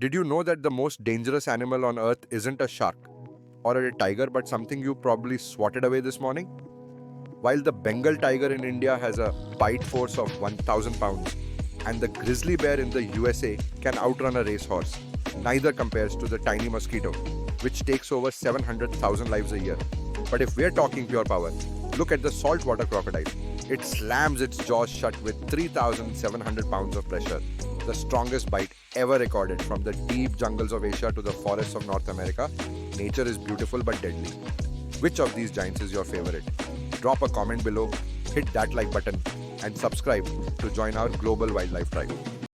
Did you know that the most dangerous animal on earth isn't a shark or a tiger, but something you probably swatted away this morning? While the Bengal tiger in India has a bite force of 1000 pounds and the grizzly bear in the USA can outrun a racehorse, neither compares to the tiny mosquito, which takes over 700,000 lives a year. But if we're talking pure power, look at the saltwater crocodile. It slams its jaws shut with 3,700 pounds of pressure, the strongest bite ever recorded. From the deep jungles of Asia to the forests of North America, nature is beautiful but deadly. Which of these giants is your favorite? Drop a comment below, hit that like button, and subscribe to join our global wildlife tribe.